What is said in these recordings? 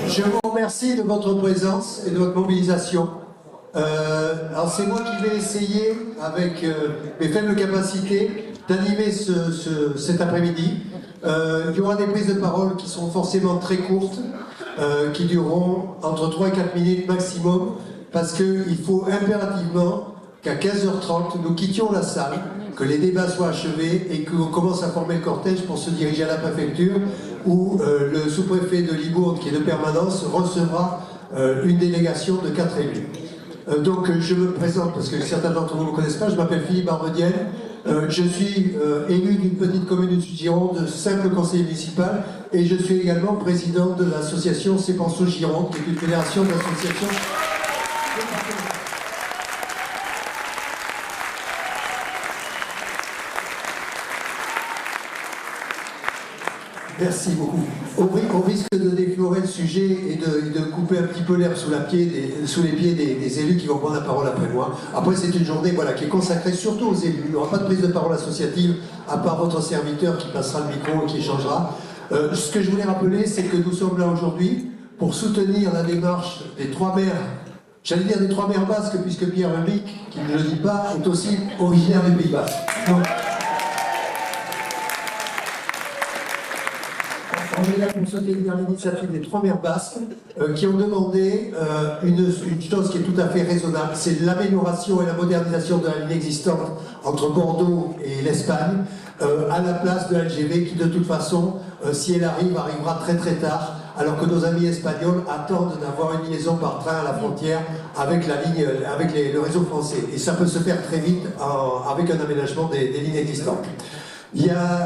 Je vous remercie de votre présence et de votre mobilisation. Alors c'est moi qui vais essayer, avec mes faibles capacités, d'animer cet après-midi. Il y aura des prises de parole qui sont forcément très courtes, qui dureront entre 3 et 4 minutes maximum, parce qu'il faut impérativement qu'à 15h30, nous quittions la salle, que les débats soient achevés et qu'on commence à former le cortège pour se diriger à la préfecture, où le sous-préfet de Libourne, qui est de permanence, recevra une délégation de 4 élus. Donc je me présente, parce que certains d'entre vous ne me connaissent pas, je m'appelle Philippe Barbedienne, je suis élu d'une petite commune du Sud-Gironde, simple conseiller municipal, et je suis également président de l'association Sépenceau Gironde, qui est une fédération d'associations. Merci beaucoup. Au risque de déflorer le sujet et de couper un petit peu l'herbe sous les pieds des élus qui vont prendre la parole après moi. Après, c'est une journée qui est consacrée surtout aux élus. Il n'y aura pas de prise de parole associative, à part votre serviteur qui passera le micro et qui échangera. Ce que je voulais rappeler, c'est que nous sommes là aujourd'hui pour soutenir la démarche des 3 maires, j'allais dire des 3 maires basques, puisque Pierre Henrique, qui ne le dit pas, est aussi originaire des Pays Basques. Donc, on est là pour soutenir l'initiative des 3 maires basques qui ont demandé une chose qui est tout à fait raisonnable, c'est l'amélioration et la modernisation de la ligne existante entre Bordeaux et l'Espagne à la place de LGV qui de toute façon, si elle arrivera très très tard, alors que nos amis espagnols attendent d'avoir une liaison par train à la frontière avec le réseau français. Et ça peut se faire très vite avec un aménagement des lignes existantes.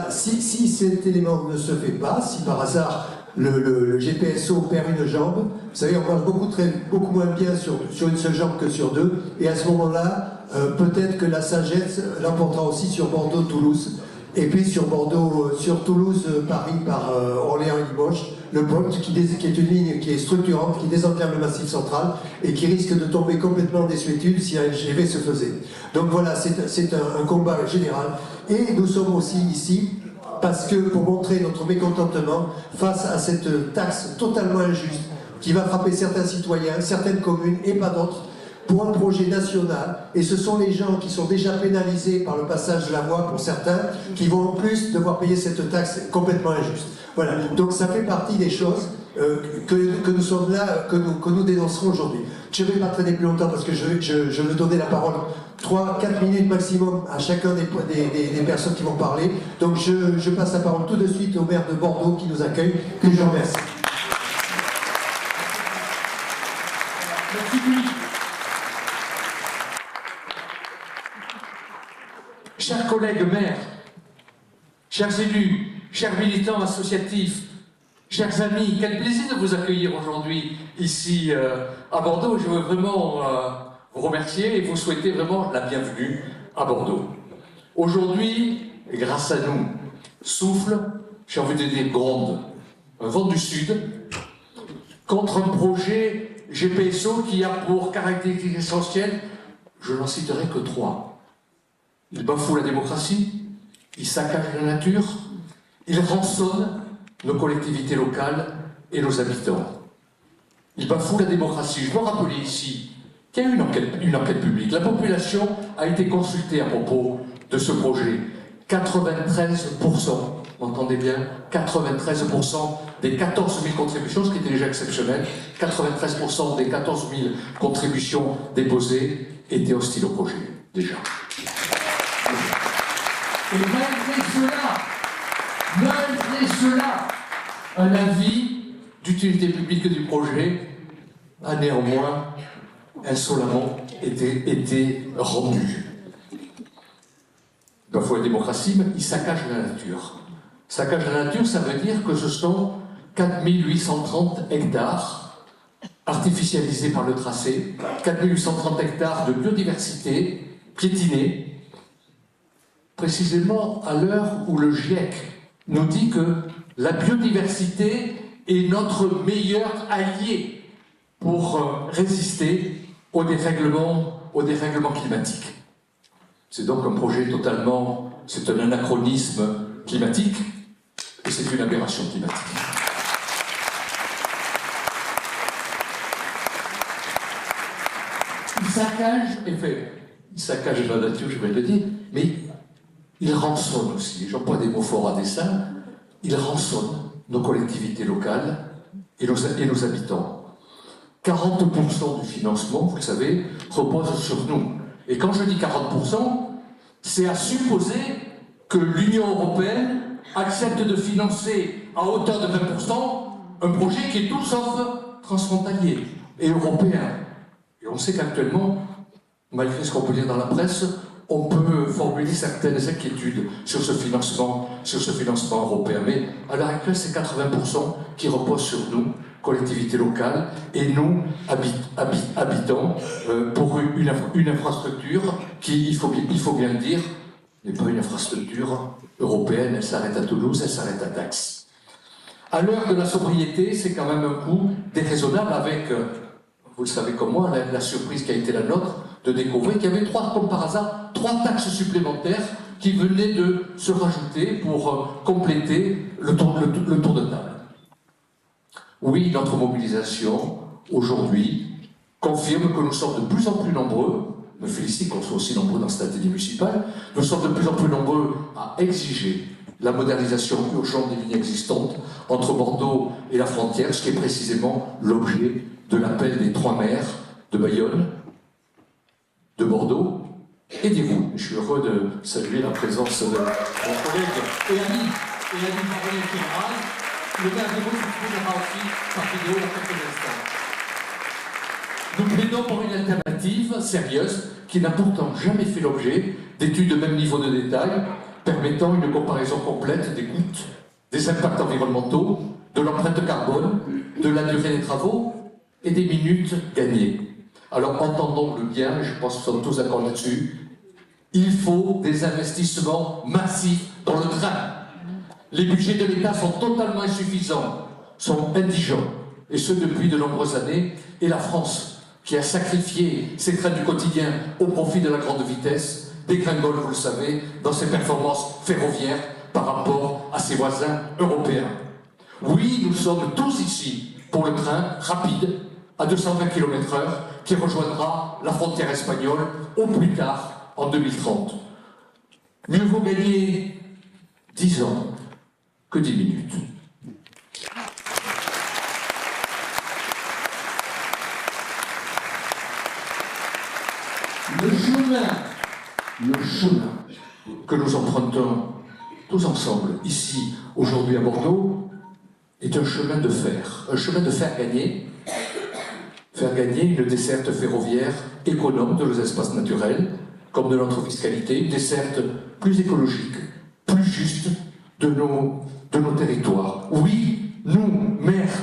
Si cet élément ne se fait pas, si par hasard le GPSO perd une jambe, vous savez, on marche beaucoup moins bien sur une seule jambe que sur 2, et à ce moment-là, peut-être que la sagesse l'emportera aussi sur Bordeaux-Toulouse, et puis sur Toulouse-Paris par Orléans et Limoges, le POLT qui est une ligne qui est structurante, qui désenclave le massif central et qui risque de tomber complètement en désuétude si un LGV se faisait. Donc voilà, c'est un combat général. Et nous sommes aussi ici parce que pour montrer notre mécontentement face à cette taxe totalement injuste qui va frapper certains citoyens, certaines communes et pas d'autres, pour un projet national, et ce sont les gens qui sont déjà pénalisés par le passage de la voie pour certains, qui vont en plus devoir payer cette taxe complètement injuste. Voilà, donc ça fait partie des choses que nous sommes là, que nous dénoncerons aujourd'hui. Je ne vais pas traîner plus longtemps parce que je veux donner la parole 3-4 minutes maximum à chacun des personnes qui vont parler. Donc je passe la parole tout de suite au maire de Bordeaux qui nous accueille, que je remercie. Chers collègues maires, chers élus, chers militants associatifs, chers amis, quel plaisir de vous accueillir aujourd'hui ici à Bordeaux. Je veux vraiment vous remercier et vous souhaiter vraiment la bienvenue à Bordeaux. Aujourd'hui, grâce à nous, souffle, j'ai envie de dire gronde, un vent du Sud contre un projet GPSO qui a pour caractéristique essentielle, je n'en citerai que 3. Il bafoue la démocratie, il saccage la nature, il rançonne nos collectivités locales et nos habitants. Il bafoue la démocratie. Je veux rappeler ici qu'il y a eu une enquête publique. La population a été consultée à propos de ce projet. 93%, vous entendez bien, 93% des 14 000 contributions, ce qui était déjà exceptionnel, 93% des 14 000 contributions déposées étaient hostiles au projet, déjà. Et malgré cela, un avis d'utilité publique du projet a néanmoins insolemment été rendu. Il bafoue la démocratie, mais il saccage la nature. Saccage la nature, ça veut dire que ce sont 4 830 hectares artificialisés par le tracé, 4 830 hectares de biodiversité piétinés, précisément à l'heure où le GIEC nous dit que la biodiversité est notre meilleur allié pour résister au dérèglement climatique. C'est donc un projet totalement, c'est un anachronisme climatique et c'est une aberration climatique. il saccage la nature, je vais le dire, mais il rançonne aussi, j'emploie des mots forts à dessein, il rançonne nos collectivités locales et nos habitants. 40% du financement, vous le savez, repose sur nous. Et quand je dis 40%, c'est à supposer que l'Union européenne accepte de financer à hauteur de 20% un projet qui est tout sauf transfrontalier et européen. Et on sait qu'actuellement, malgré ce qu'on peut lire dans la presse, on peut formuler certaines inquiétudes sur ce financement européen. Mais à l'heure actuelle, c'est 80% qui reposent sur nous, collectivités locales, et nous, habitants, pour une infrastructure qui, il faut bien le dire, n'est pas une infrastructure européenne, elle s'arrête à Toulouse, elle s'arrête à Dax. À l'heure de la sobriété, c'est quand même un coût déraisonnable avec, vous le savez comme moi, la surprise qui a été la nôtre, de découvrir qu'il y avait comme par hasard, 3 taxes supplémentaires qui venaient de se rajouter pour compléter le tour de table. Oui, notre mobilisation, aujourd'hui, confirme que nous sommes de plus en plus nombreux, je me félicite qu'on soit aussi nombreux dans cette atelier municipal, nous sommes de plus en plus nombreux à exiger la modernisation urgente des lignes existantes entre Bordeaux et la frontière, ce qui est précisément l'objet de l'appel des 3 maires de Bayonne, de Bordeaux et d'Ivry. Je suis heureux de saluer la présence de mon collègue et ami parolier général, le maire d'Ivry qui viendra aussi par vidéo dans quelques instants. Nous plaidons pour une alternative sérieuse qui n'a pourtant jamais fait l'objet d'études de même niveau de détail permettant une comparaison complète des coûts, des impacts environnementaux, de l'empreinte carbone, de la durée des travaux et des minutes gagnées. Alors entendons-le bien, je pense que nous sommes tous d'accord là-dessus, il faut des investissements massifs dans le train. Les budgets de l'État sont totalement insuffisants, sont indigents, et ce depuis de nombreuses années, et la France, qui a sacrifié ses trains du quotidien au profit de la grande vitesse, dégringole, vous le savez, dans ses performances ferroviaires par rapport à ses voisins européens. Oui, nous sommes tous ici pour le train rapide à 220 km/h qui rejoindra la frontière espagnole au plus tard en 2030. Mieux vaut gagner 10 ans que 10 minutes. Le chemin que nous empruntons tous ensemble, ici, aujourd'hui à Bordeaux, est un chemin de fer gagner une desserte ferroviaire économe de nos espaces naturels, comme de notre fiscalité, une desserte plus écologique, plus juste de nos territoires. Oui, nous, maires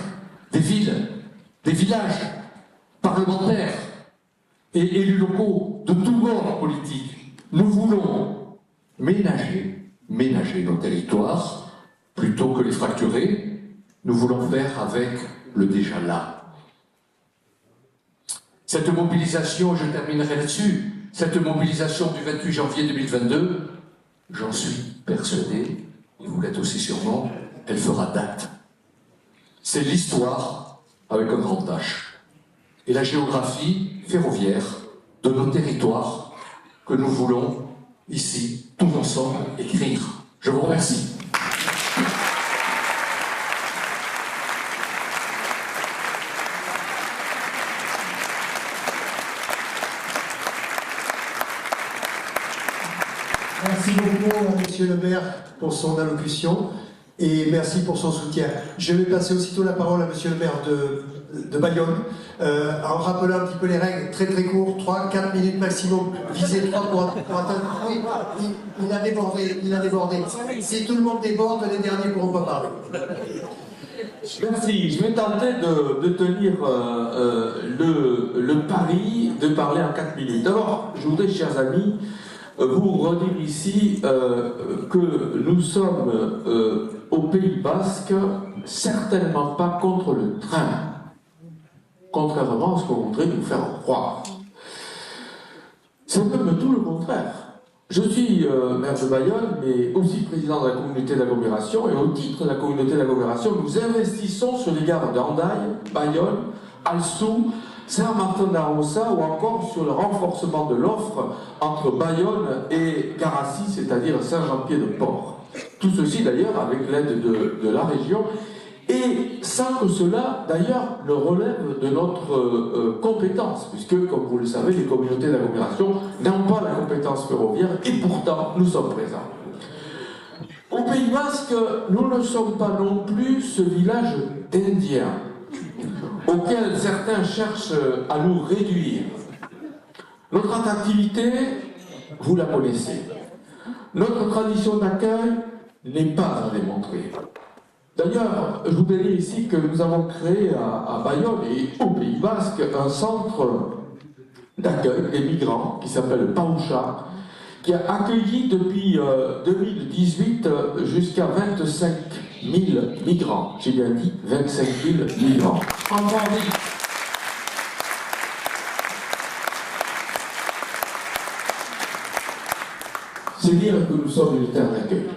des villes, des villages, parlementaires et élus locaux de tous bords politiques, nous voulons ménager nos territoires plutôt que les fracturer. Nous voulons faire avec le déjà là. Cette mobilisation, je terminerai là-dessus, cette mobilisation du 28 janvier 2022, j'en suis persuadé, et vous l'êtes aussi sûrement, elle fera date. C'est l'histoire avec un grand H. Et la géographie ferroviaire de nos territoires que nous voulons ici, tous ensemble, écrire. Je vous remercie. Merci beaucoup à Monsieur le maire pour son allocution et merci pour son soutien. Je vais passer aussitôt la parole à Monsieur le maire de Bayonne, en rappelant un petit peu les règles, très très court, 3-4 minutes maximum, visez 3 pour atteindre. Oui, il a débordé. Si tout le monde déborde, les derniers ne pourront pas parler. Merci. Je vais tenter de tenir le pari de parler en 4 minutes. D'abord, je voudrais, chers amis, vous redire ici que nous sommes au Pays Basque certainement pas contre le train, contrairement à ce qu'on voudrait nous faire croire. C'est même tout le contraire. Je suis maire de Bayonne, mais aussi président de la communauté d'agglomération, et au titre de la communauté d'agglomération, nous investissons sur les gares d'Hendaye, Bayonne, Alsou, Saint-Martin-d'Arossa ou encore sur le renforcement de l'offre entre Bayonne et Garassi, c'est-à-dire Saint-Jean-Pied-de-Port. Tout ceci d'ailleurs avec l'aide de la région et sans que cela d'ailleurs ne relève de notre compétence, puisque comme vous le savez, les communautés d'agglomération n'ont pas la compétence ferroviaire et pourtant nous sommes présents. Au Pays Basque, nous ne sommes pas non plus ce village d'Indiens auquel certains cherchent à nous réduire. Notre attractivité, vous la connaissez. Notre tradition d'accueil n'est pas à démontrer. D'ailleurs, je vous dis ici que nous avons créé à Bayonne et au Pays Basque un centre d'accueil des migrants qui s'appelle Paucha, qui a accueilli depuis 2018 jusqu'à 25 000 migrants. J'ai bien dit 25 000 migrants. En Vendée. C'est dire que nous sommes une terre d'accueil.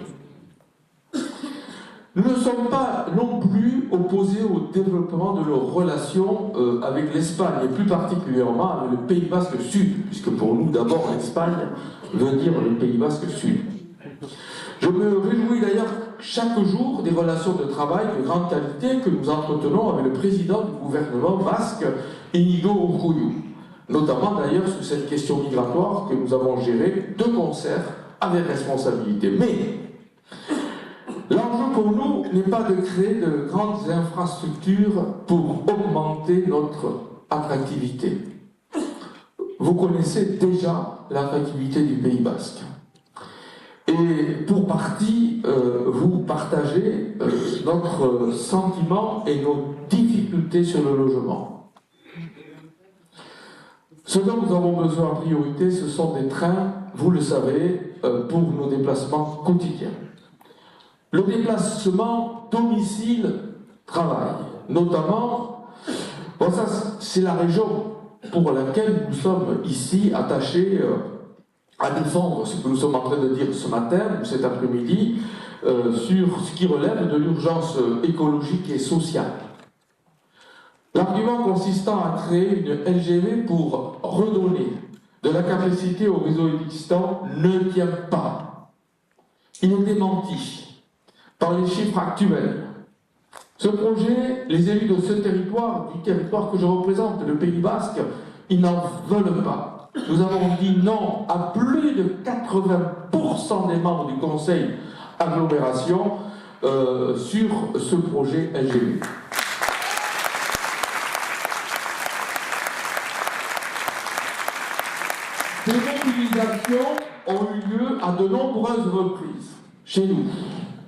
Nous ne sommes pas non plus opposés au développement de nos relations avec l'Espagne, et plus particulièrement avec le Pays Basque Sud, puisque pour nous, d'abord, l'Espagne veut dire le Pays Basque Sud. Je me réjouis d'ailleurs chaque jour des relations de travail de grande qualité que nous entretenons avec le président du gouvernement basque, Inigo Urkullu, notamment d'ailleurs sur cette question migratoire que nous avons gérée de concert avec responsabilité. Mais l'enjeu pour nous n'est pas de créer de grandes infrastructures pour augmenter notre attractivité. Vous connaissez déjà l'attractivité du Pays Basque. Et pour partie, vous partagez notre sentiment et nos difficultés sur le logement. Ce dont nous avons besoin en priorité, ce sont des trains, vous le savez, pour nos déplacements quotidiens. Le déplacement domicile-travail, notamment, bon, ça c'est la région pour laquelle nous sommes ici attachés à défendre ce que nous sommes en train de dire ce matin ou cet après-midi sur ce qui relève de l'urgence écologique et sociale. L'argument consistant à créer une LGV pour redonner de la capacité au réseau existant ne tient pas. Il est démenti par les chiffres actuels. Ce projet, les élus de ce territoire, du territoire que je représente, le Pays Basque, ils n'en veulent pas. Nous avons dit non à plus de 80% des membres du conseil agglomération sur ce projet LGV. Ces mobilisations ont eu lieu à de nombreuses reprises chez nous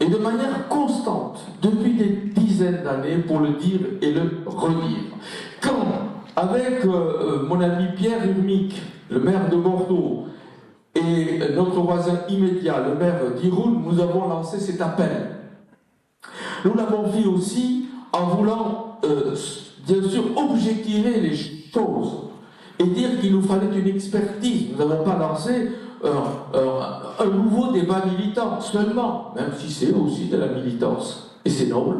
et de manière constante depuis des dizaines d'années, pour le dire et le redire. Quand, avec mon ami Pierre Urmic, le maire de Bordeaux, et notre voisin immédiat, le maire d'Irun, nous avons lancé cet appel. Nous l'avons fait aussi en voulant, bien sûr, objectiver les choses et dire qu'il nous fallait une expertise. Nous n'avons pas lancé un nouveau débat militant seulement, même si c'est aussi de la militance, et c'est noble,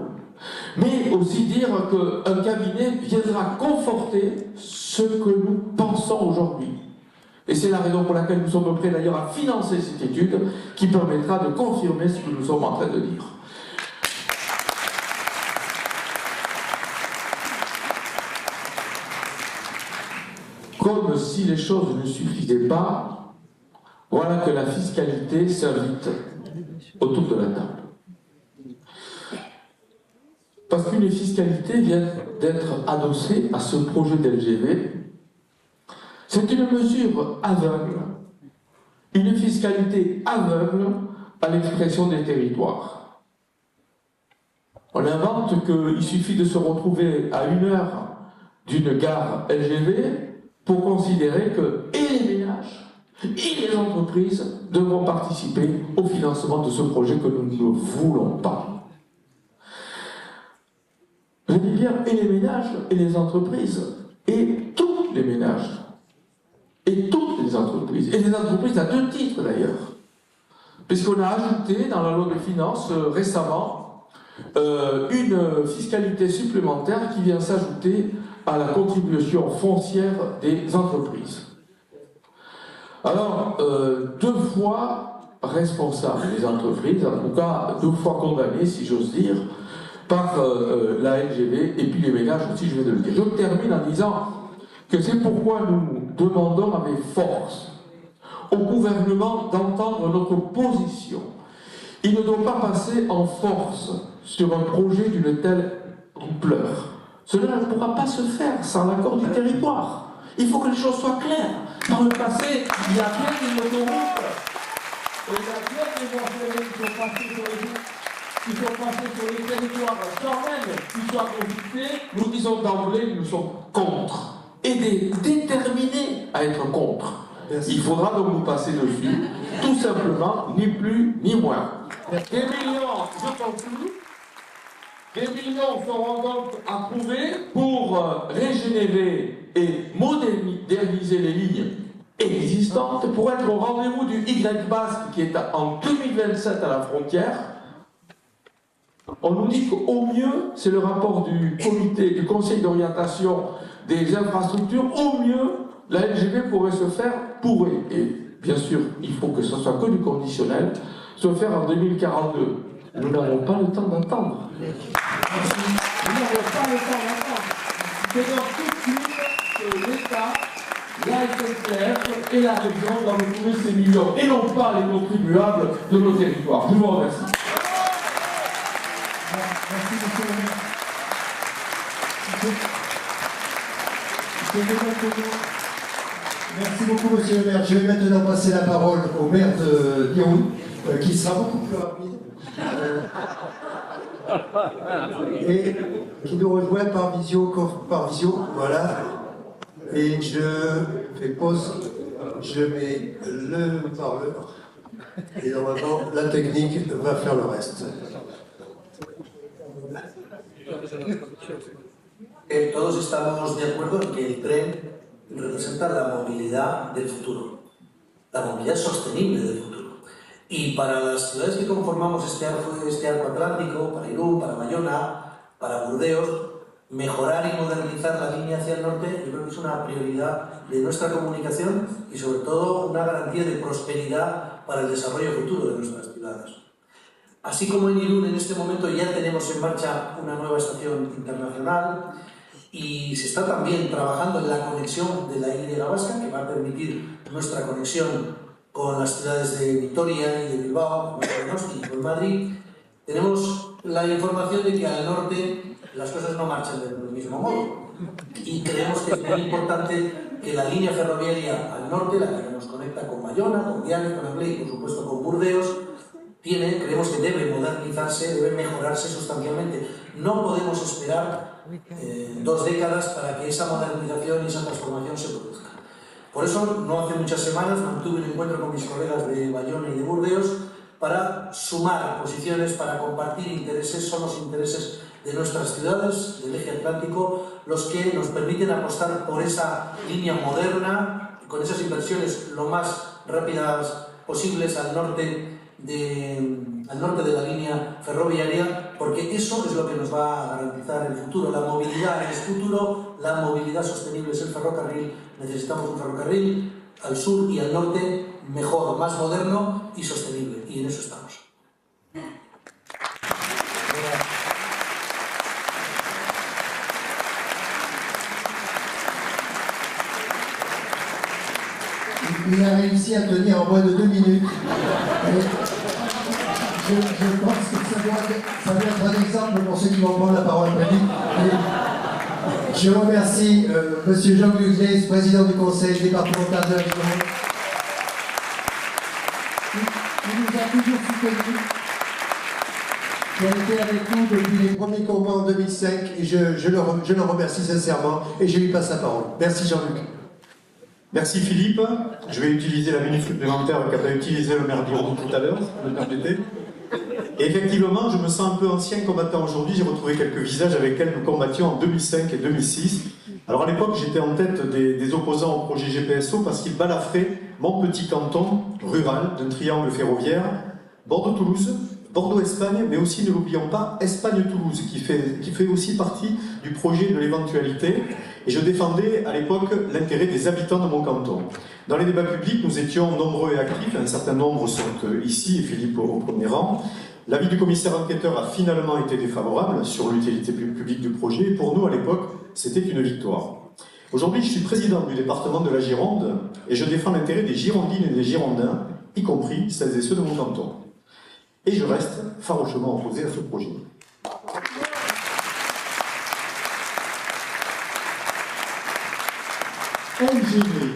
mais aussi dire qu'un cabinet viendra conforter ce que nous pensons aujourd'hui. Et c'est la raison pour laquelle nous sommes prêts d'ailleurs à financer cette étude qui permettra de confirmer ce que nous sommes en train de dire. Comme si les choses ne suffisaient pas, voilà que la fiscalité s'invite autour de la table. Parce qu'une fiscalité vient d'être adossée à ce projet d'LGV. C'est une mesure aveugle, une fiscalité aveugle à l'expression des territoires. On invente qu'il suffit de se retrouver à 1 heure d'une gare LGV pour considérer que et les ménages et les entreprises devront participer au financement de ce projet que nous ne voulons pas. Je dis bien et les ménages et les entreprises et tous les ménages et toutes les entreprises à 2 titres d'ailleurs, puisqu'on a ajouté dans la loi de finances récemment une fiscalité supplémentaire qui vient s'ajouter à la contribution foncière des entreprises. Alors, 2 fois responsables des entreprises, en tout cas 2 fois condamnés, si j'ose dire, par la LGV et puis les ménages aussi, je vais de le dire. Je termine en disant que c'est pourquoi nous demandons avec force au gouvernement d'entendre notre position. Il ne doit pas passer en force sur un projet d'une telle ampleur. Cela ne pourra pas se faire sans l'accord du territoire. Il faut que les choses soient claires. Par le passé, il y a bien des autoroutes, et il y a bien des voies ferrées qui sont passées sur les territoires sans même qu'ils soient consultés. Nous disons d'emblée que nous sommes contre, et déterminés à être contre. Il faudra donc nous passer dessus, tout simplement, ni plus ni moins. Des millions, je conclue, des millions seront donc approuvés pour régénérer et moderniser les lignes existantes pour être au rendez-vous du Y basque qui est en 2027 à la frontière. On nous dit qu'au mieux, c'est le rapport du comité, du conseil d'orientation des infrastructures, au mieux, la LGV pourrait se faire pour eux. Et bien sûr, il faut que ce soit que du conditionnel, se faire en 2042. Nous n'avons pas le temps d'attendre. Nous n'avons pas le temps d'attendre. C'est donc tout de suite que l'État, la SNCF et la région doivent trouver ces millions, et non pas les contribuables de nos territoires. Je vous remercie. Merci, monsieur le maire. Merci beaucoup, monsieur le maire. Je vais maintenant passer la parole au maire de Lyon, qui sera beaucoup plus rapide. Et qui nous rejoint par visio, voilà. Et je fais pause, je mets le parleur, et normalement la technique va faire le reste. Todos estamos de acuerdo en que el tren representa la movilidad del futuro, la movilidad sostenible del futuro. Y para las ciudades que conformamos este arco atlántico, para Irún, para Bayona, para Burdeos, mejorar y modernizar la línea hacia el norte, yo creo que es una prioridad de nuestra comunicación y sobre todo una garantía de prosperidad para el desarrollo futuro de nuestras ciudades. Así como en Irún en este momento ya tenemos en marcha una nueva estación internacional y se está también trabajando en la conexión de la Y vasca, que va a permitir nuestra conexión con las ciudades de Vitoria y de Bilbao, y con Madrid, tenemos la información de que al norte las cosas no marchan del mismo modo. Y creemos que es muy importante que la línea ferroviaria al norte, la que nos conecta con Bayona, con Dianes, con Amblay y por supuesto con Burdeos, creemos que debe modernizarse, debe mejorarse sustancialmente. No podemos esperar 2 décadas para que esa modernización y esa transformación se produzca. Por eso, no hace muchas semanas mantuve un encuentro con mis colegas de Bayona y de Burdeos para sumar posiciones, para compartir intereses. Son los intereses de nuestras ciudades, del eje atlántico, los que nos permiten apostar por esa línea moderna, con esas inversiones lo más rápidas posibles al norte de la línea ferroviaria, porque eso es lo que nos va a garantizar el futuro. La movilidad es futuro, la movilidad sostenible es el ferrocarril. Necesitamos un ferrocarril al sur y al norte mejor, más moderno y sostenible, y en eso estamos. Il a réussi à tenir en moins de 2 minutes. Je pense que ça doit être un exemple pour ceux qui vont prendre la parole après lui. Je remercie monsieur Jean-Luc Leys, président du conseil départemental de la Gironde. Il nous a toujours soutenus, qui a été avec nous depuis les premiers combats en 2005, et je le remercie sincèrement, et je lui passe la parole. Merci Jean-Luc. Merci Philippe. Je vais utiliser la minute supplémentaire qu'a utilisé le maire d'Iron tout à l'heure, si vous me permettez. Et effectivement, je me sens un peu ancien combattant aujourd'hui. J'ai retrouvé quelques visages avec lesquels nous combattions en 2005 et 2006. Alors à l'époque, j'étais en tête des opposants au projet GPSO parce qu'il balafrait mon petit canton rural d'un triangle ferroviaire, Bordeaux-Toulouse, Bordeaux-Espagne, mais aussi, ne l'oublions pas, Espagne-Toulouse, qui fait aussi partie du projet de l'éventualité. et je défendais à l'époque l'intérêt des habitants de mon canton. Dans les débats publics, nous étions nombreux et actifs, un certain nombre sont ici, et Philippe au premier rang. L'avis du commissaire enquêteur a finalement été défavorable sur l'utilité publique du projet, et pour nous à l'époque, c'était une victoire. Aujourd'hui, je suis président du département de la Gironde, et je défends l'intérêt des Girondines et des Girondins, y compris celles et ceux de mon canton. Et je reste farouchement opposé à ce projet. LGV,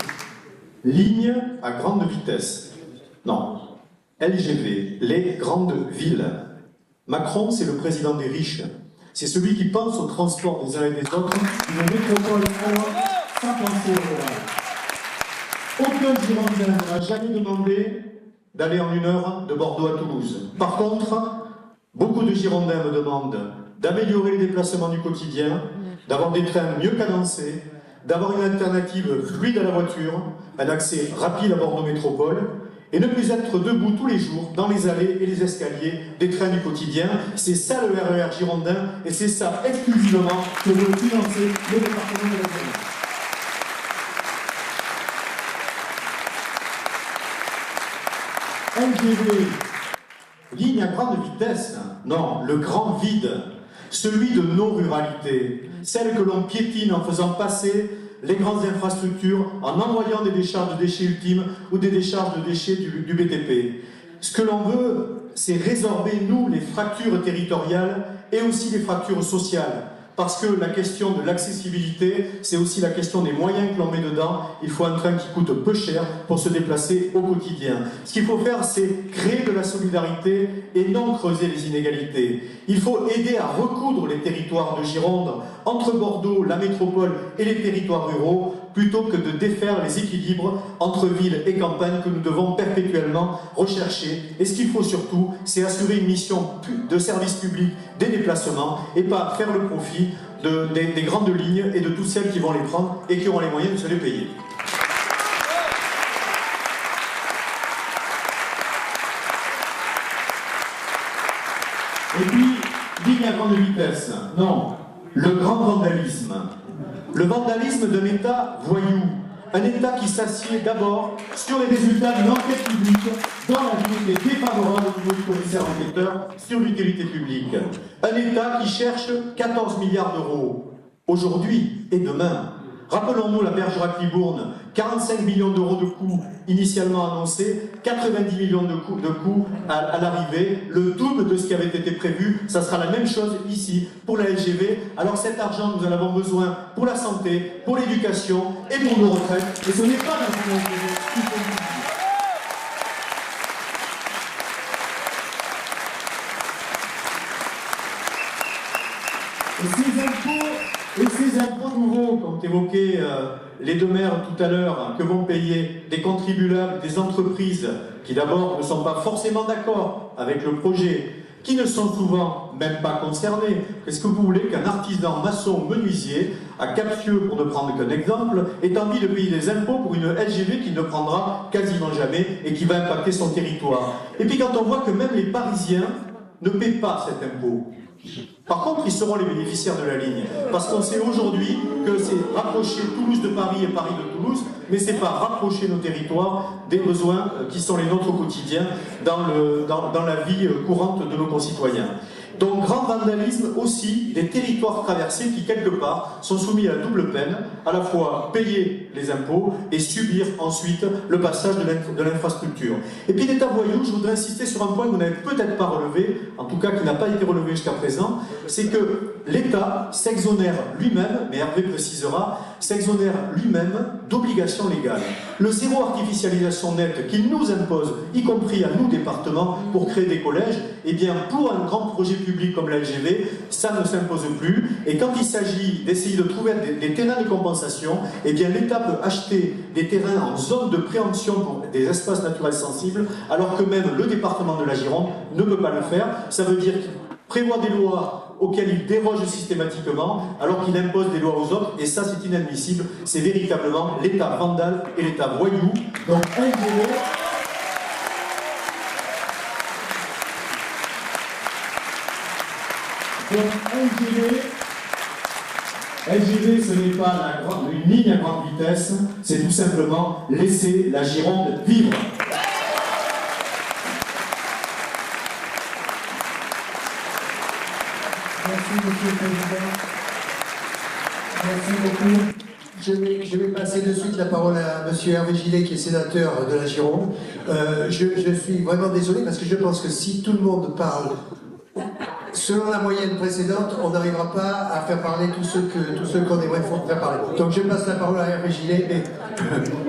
ligne à grande vitesse. Non, LGV, les grandes villes. Macron, c'est le président des riches. C'est celui qui pense au transport des uns et des autres d'une métropole sans penser au rural. Aucun Girondin n'a jamais demandé d'aller en 1 heure de Bordeaux à Toulouse. Par contre, beaucoup de Girondins me demandent d'améliorer les déplacements du quotidien, d'avoir des trains mieux cadencés, d'avoir une alternative fluide à la voiture, un accès rapide à Bordeaux Métropole, et ne plus être debout tous les jours dans les allées et les escaliers des trains du quotidien. C'est ça le RER girondin, et c'est ça exclusivement que veut financer le département de la Gironde. LGV, ligne à grande vitesse, non, le grand vide, celui de nos ruralités, celle que l'on piétine en faisant passer les grandes infrastructures, en envoyant des décharges de déchets ultimes ou des décharges de déchets du BTP. Ce que l'on veut, c'est résorber, nous, les fractures territoriales et aussi les fractures sociales. Parce que la question de l'accessibilité, c'est aussi la question des moyens que l'on met dedans. Il faut un train qui coûte peu cher pour se déplacer au quotidien. Ce qu'il faut faire, c'est créer de la solidarité et non creuser les inégalités. Il faut aider à recoudre les territoires de Gironde entre Bordeaux, la métropole et les territoires ruraux, plutôt que de défaire les équilibres entre ville et campagne que nous devons perpétuellement rechercher. Et ce qu'il faut surtout, c'est assurer une mission de service public des déplacements et pas faire le profit des grandes lignes et de toutes celles qui vont les prendre et qui auront les moyens de se les payer. Et puis, ligne à grande vitesse, non, le grand vandalisme. Le vandalisme d'un État voyou, un État qui s'assied d'abord sur les résultats d'une enquête publique dont la vie est défavorable au niveau du commissaire enquêteur sur l'utilité publique. Un État qui cherche 14 milliards d'euros, aujourd'hui et demain. Rappelons-nous la Bergerac-Libourne, 45 millions d'euros de coûts initialement annoncés, 90 millions de coûts à l'arrivée, le double de ce qui avait été prévu. Ça sera la même chose ici pour la LGV. Alors cet argent, nous en avons besoin pour la santé, pour l'éducation et pour nos retraites. Et ce n'est pas dans son intérêt qu'il faut le dire. Et ces impôts nouveaux, comme évoqué les deux maires tout à l'heure, que vont payer des contribuables, des entreprises qui d'abord ne sont pas forcément d'accord avec le projet, qui ne sont souvent même pas concernés. Qu'est-ce que vous voulez qu'un artisan maçon menuisier à Captieux, pour ne prendre qu'un exemple, ait envie de payer des impôts pour une LGV qu'il ne prendra quasiment jamais et qui va impacter son territoire? Et puis quand on voit que même les Parisiens ne paient pas cet impôt, par contre, ils seront les bénéficiaires de la ligne. Parce qu'on sait aujourd'hui que c'est rapprocher Toulouse de Paris et Paris de Toulouse, mais c'est pas rapprocher nos territoires des besoins qui sont les nôtres au quotidien dans la vie courante de nos concitoyens. Donc, grand vandalisme aussi des territoires traversés qui, quelque part, sont soumis à la double peine, à la fois payer les impôts et subir ensuite le passage de l'infrastructure. Et puis, l'État voyou, je voudrais insister sur un point que vous n'avez peut-être pas relevé, en tout cas qui n'a pas été relevé jusqu'à présent, c'est que l'État s'exonère lui-même, mais Hervé précisera, s'exonère lui-même d'obligations légales. Le zéro artificialisation nette qu'il nous impose, y compris à nous départements, pour créer des collèges, eh bien, pour un grand projet public comme la LGV, ça ne s'impose plus. Et quand il s'agit d'essayer de trouver des terrains de compensation, eh bien, l'État peut acheter des terrains en zone de préemption pour des espaces naturels sensibles, alors que même le département de la Gironde ne peut pas le faire. Ça veut dire qu'il prévoit des lois auxquelles il déroge systématiquement, alors qu'il impose des lois aux autres, et ça c'est inadmissible. C'est véritablement l'État vandale et l'État voyou. Donc, LGV, ce n'est pas une ligne à grande vitesse, c'est tout simplement laisser la Gironde vivre. Merci, Monsieur le Président. Merci beaucoup. Je vais passer de suite la parole à Monsieur Hervé Gillet, qui est sénateur de la Gironde. Je suis vraiment désolé parce que je pense que si tout le monde parle selon la moyenne précédente, on n'arrivera pas à faire parler tous ceux qu'on aimerait faire parler. Donc je passe la parole à Hervé Gillet, mais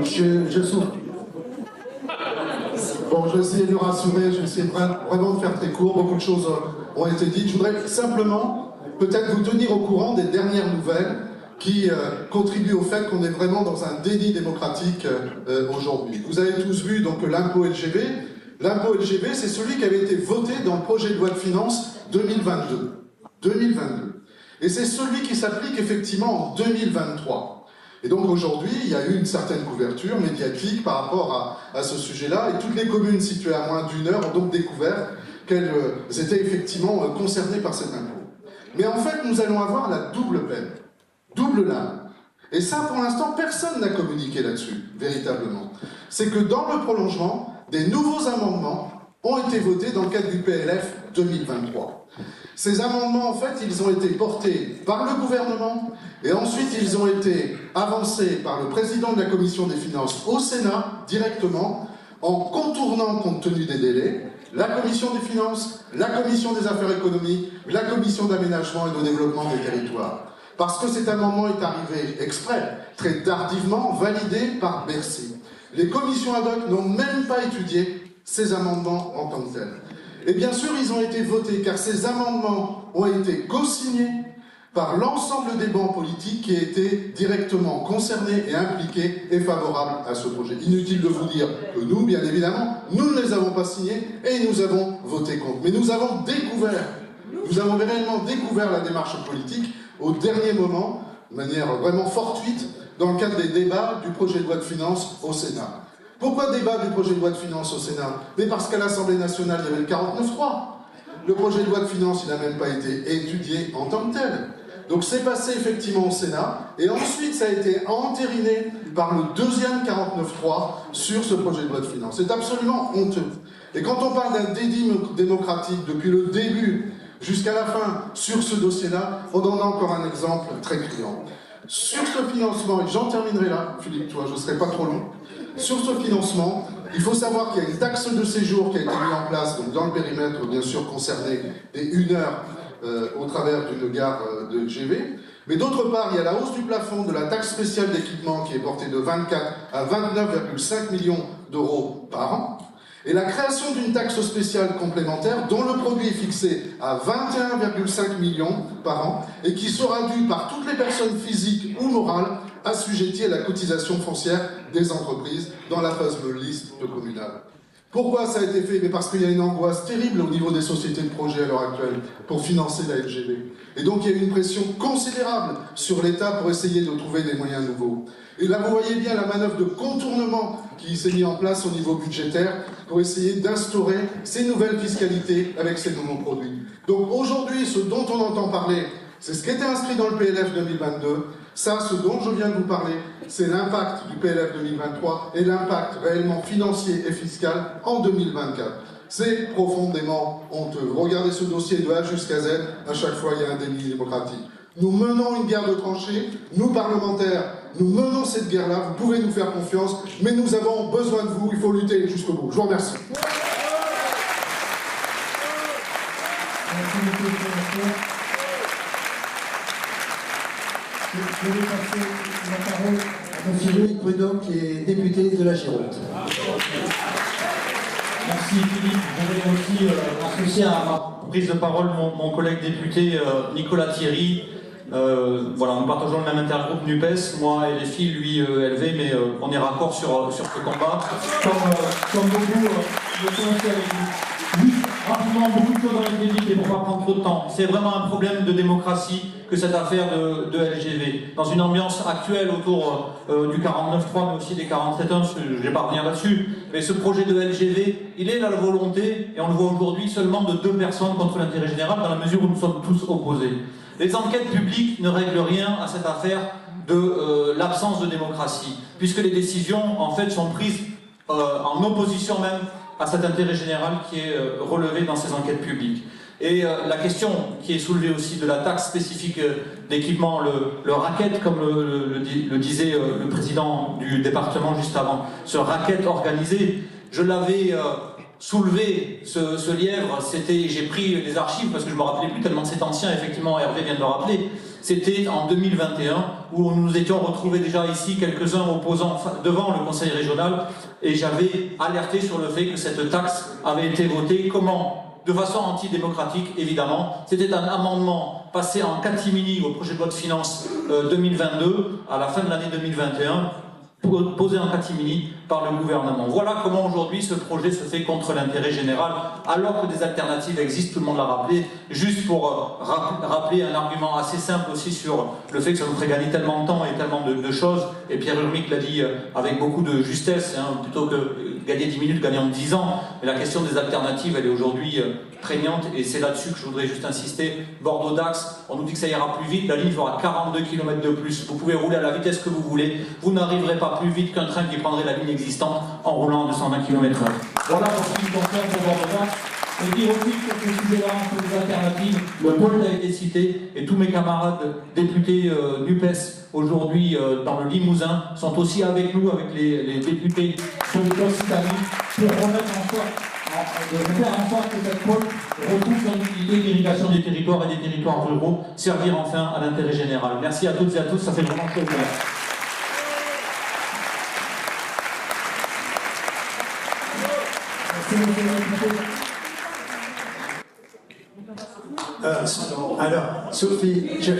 je souffre. Bon, je vais essayer de le rassurer, je vais essayer vraiment de faire très court, beaucoup de choses ont été dites. Je voudrais simplement peut-être vous tenir au courant des dernières nouvelles qui contribuent au fait qu'on est vraiment dans un déni démocratique aujourd'hui. Vous avez tous vu donc l'impôt LGV. L'impôt LGV, c'est celui qui avait été voté dans le projet de loi de finances 2022. Et c'est celui qui s'applique effectivement en 2023. Et donc aujourd'hui, il y a eu une certaine couverture médiatique par rapport à ce sujet-là, et toutes les communes situées à moins d'une heure ont donc découvert qu'elles étaient effectivement concernées par cet impôt. Mais en fait, nous allons avoir la double peine, double lame. Et ça, pour l'instant, personne n'a communiqué là-dessus, véritablement. C'est que dans le prolongement, des nouveaux amendements ont été votés dans le cadre du PLF 2023. Ces amendements, en fait, ils ont été portés par le gouvernement et ensuite ils ont été avancés par le président de la Commission des Finances au Sénat, directement, en contournant, compte tenu des délais, la Commission des Finances, la Commission des Affaires économiques, la Commission d'aménagement et de développement des territoires. Parce que cet amendement est arrivé exprès, très tardivement, validé par Bercy. Les commissions ad hoc n'ont même pas étudié ces amendements en tant que tels. Et bien sûr, ils ont été votés, car ces amendements ont été co-signés par l'ensemble des bancs politiques qui étaient directement concernés et impliqués et favorables à ce projet. Inutile de vous dire que nous, bien évidemment, nous ne les avons pas signés et nous avons voté contre. Mais nous avons réellement découvert la démarche politique au dernier moment, de manière vraiment fortuite, dans le cadre des débats du projet de loi de finances au Sénat. Pourquoi débat du projet de loi de finances au Sénat? Mais parce qu'à l'Assemblée nationale, il y avait le 49.3. Le projet de loi de finances, il n'a même pas été étudié en tant que tel. Donc c'est passé effectivement au Sénat, et ensuite ça a été entériné par le deuxième 49.3 sur ce projet de loi de finances. C'est absolument honteux. Et quand on parle d'un déni démocratique depuis le début jusqu'à la fin sur ce dossier-là, on en a encore un exemple très criant. Sur ce financement, et j'en terminerai là, Philippe, toi, je ne serai pas trop long. Sur ce financement, il faut savoir qu'il y a une taxe de séjour qui a été mise en place, donc dans le périmètre bien sûr concerné des 1 heure au travers d'une gare de LGV. Mais d'autre part, il y a la hausse du plafond de la taxe spéciale d'équipement qui est portée de 24 à 29,5 millions d'euros par an. Et la création d'une taxe spéciale complémentaire dont le produit est fixé à 21,5 millions par an et qui sera due par toutes les personnes physiques ou morales assujetties à la cotisation foncière des entreprises dans la fameuse liste communale. Pourquoi ça a été fait? Mais parce qu'il y a une angoisse terrible au niveau des sociétés de projet à l'heure actuelle pour financer la LGV. Et donc il y a une pression considérable sur l'État pour essayer de trouver des moyens nouveaux. Et là vous voyez bien la manœuvre de contournement qui s'est mise en place au niveau budgétaire pour essayer d'instaurer ces nouvelles fiscalités avec ces nouveaux produits. Donc aujourd'hui, ce dont on entend parler, c'est ce qui était inscrit dans le PLF 2022. Ça, ce dont je viens de vous parler, c'est l'impact du PLF 2023 et l'impact réellement financier et fiscal en 2024. C'est profondément honteux. Regardez ce dossier de A jusqu'à Z, à chaque fois il y a un déni démocratique. Nous menons une guerre de tranchées, nous parlementaires, nous menons cette guerre-là, vous pouvez nous faire confiance, mais nous avons besoin de vous, il faut lutter jusqu'au bout. Je vous remercie. Je vais passer la parole à M. Loïc Prudhomme, qui est député de la Gironde. Merci Philippe. Je voudrais aussi associer à ma prise de parole mon collègue député Nicolas Thierry. Voilà, nous partageons le même intergroupe NUPES, moi et les filles, lui élevé, mais on est raccord sur ce combat. Comme beaucoup aussi avec vous. Juste rapidement, beaucoup de choses ont été dites et pour pas prendre trop de temps. C'est vraiment un problème de démocratie que cette affaire de LGV. Dans une ambiance actuelle autour du 49.3, mais aussi des 47.1, je ne vais pas revenir là-dessus, mais ce projet de LGV, il est la volonté, et on le voit aujourd'hui, seulement de 2 personnes contre l'intérêt général, dans la mesure où nous sommes tous opposés. Les enquêtes publiques ne règlent rien à cette affaire de l'absence de démocratie, puisque les décisions, en fait, sont prises en opposition même à cet intérêt général qui est relevé dans ces enquêtes publiques. Et la question qui est soulevée aussi de la taxe spécifique d'équipement, le racket, comme le disait le président du département juste avant, ce racket organisé, je l'avais soulevé, ce lièvre, j'ai pris les archives parce que je ne me rappelais plus tellement c'est ancien, effectivement Hervé vient de le rappeler, c'était en 2021 où nous nous étions retrouvés déjà ici quelques-uns opposants devant le conseil régional et j'avais alerté sur le fait que cette taxe avait été votée, comment ? De façon antidémocratique, évidemment. C'était un amendement passé en catimini au projet de loi de finances 2022, à la fin de l'année 2021, posé en catimini par le gouvernement. Voilà comment aujourd'hui ce projet se fait contre l'intérêt général, alors que des alternatives existent, tout le monde l'a rappelé. Juste pour rappeler un argument assez simple aussi sur le fait que ça nous ferait gagner tellement de temps et tellement de choses, et Pierre Urmic l'a dit avec beaucoup de justesse, hein, plutôt que gagner 10 minutes, gagner en 10 ans, mais la question des alternatives, elle est aujourd'hui prégnante, et c'est là-dessus que je voudrais juste insister. Bordeaux-Dax, on nous dit que ça ira plus vite, la ligne fera 42 km de plus, vous pouvez rouler à la vitesse que vous voulez, vous n'arriverez pas plus vite qu'un train qui prendrait la ligne existante en roulant à 220 km/h. Voilà pour ce qui concerne pour Bordeaux-Dax. Et dire aussi que ce sujet-là, sur les alternatives, le pôle a été cité, et tous mes camarades députés NUPES aujourd'hui dans le Limousin sont aussi avec nous, avec les députés sur les Occitanie, pour remettre en sorte, de faire en sorte que cette pôle retrouve son utilité d'irrigation des territoires et des territoires ruraux, servir enfin à l'intérêt général. Merci à toutes et à tous, ça fait vraiment plaisir. Alors, Sophie, je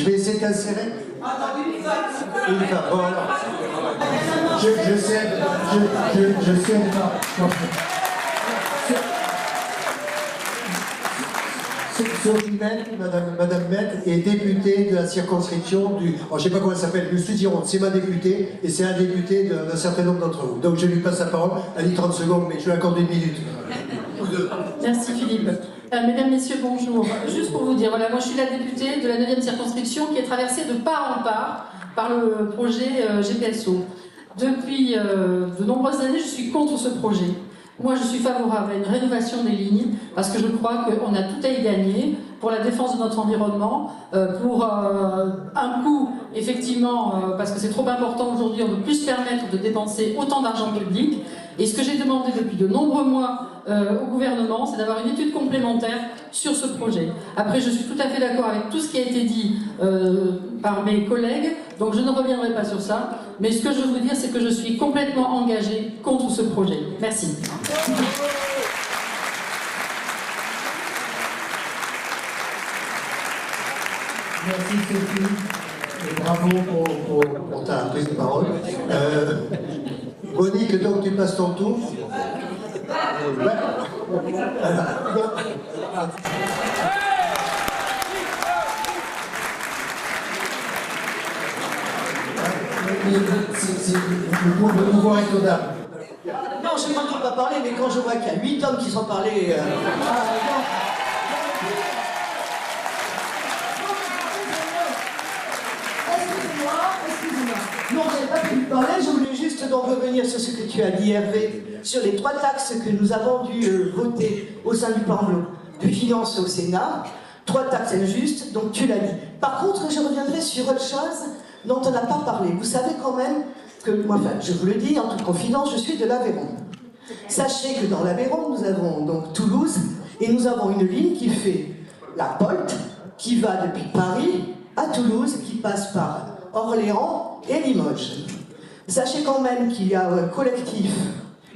vais essayer d'insérer. Bon, alors, je sais Sophie Mel, Madame Mel, est députée de la circonscription du... je ne sais pas comment elle s'appelle, le Sud-Gironde, c'est ma députée, et c'est un député d'un certain nombre d'entre vous. Donc je lui passe la parole, elle dit 30 secondes, mais je lui accorde 1 minute. Merci Philippe. Mesdames, Messieurs, bonjour. Juste pour vous dire, voilà, moi je suis la députée de la 9e circonscription qui est traversée de part en part par le projet GPSO. Depuis de nombreuses années, je suis contre ce projet. Moi, je suis favorable à une rénovation des lignes parce que je crois qu'on a tout à y gagner pour la défense de notre environnement, pour un coût, effectivement, parce que c'est trop important aujourd'hui, on ne peut plus se permettre de dépenser autant d'argent public. Et ce que j'ai demandé depuis de nombreux mois au gouvernement, c'est d'avoir une étude complémentaire sur ce projet. Après, je suis tout à fait d'accord avec tout ce qui a été dit par mes collègues, donc je ne reviendrai pas sur ça. Mais ce que je veux vous dire, c'est que je suis complètement engagée contre ce projet. Merci. Merci Sophie, et bravo pour ta prise de parole. Monique, donc tu passes ton tour. Le pouvoir est aux dames. Non, je ne m'entends pas parler, mais quand je vois qu'il y a 8 hommes qui sont parlés... Excusez-moi. Non, je n'ai pas pu parler, je voulais juste donc revenir sur ce que tu as dit, Hervé, sur les 3 taxes que nous avons dû voter au sein du Parlement de finances au Sénat. 3 taxes injustes, donc tu l'as dit. Par contre, je reviendrai sur autre chose dont on n'a pas parlé. Vous savez quand même que, moi, enfin, je vous le dis en toute confidence, je suis de l'Aveyron. Sachez que dans l'Aveyron, nous avons donc Toulouse, et nous avons une ligne qui fait la Polte, qui va depuis Paris à Toulouse, qui passe par Orléans et Limoges. Sachez quand même qu'il y a un collectif,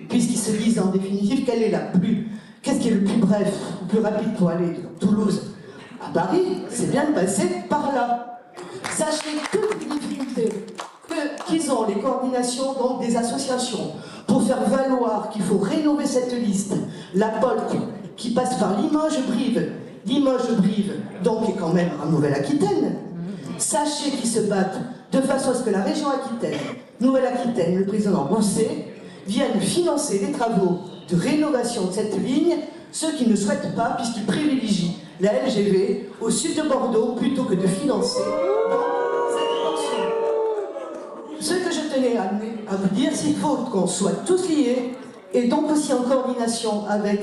puisqu'ils se disent en définitive qu'est-ce qui est le plus bref, le plus rapide pour aller de Toulouse à Paris, c'est bien de passer par là. Sachez que les difficultés qu'ils ont, les coordinations donc, des associations, pour faire valoir qu'il faut rénover cette liste, la Polte qui passe par Limoges-Brive, donc est quand même en Nouvelle-Aquitaine. Sachez qu'ils se battent de façon à ce que la région Aquitaine, Nouvelle-Aquitaine, le président Rousset, viennent financer les travaux de rénovation de cette ligne, ceux qui ne souhaitent pas, puisqu'ils privilégient la LGV au sud de Bordeaux plutôt que de financer cette dimension. Ce que je tenais à vous dire, c'est qu'il faut qu'on soit tous liés et donc aussi en coordination avec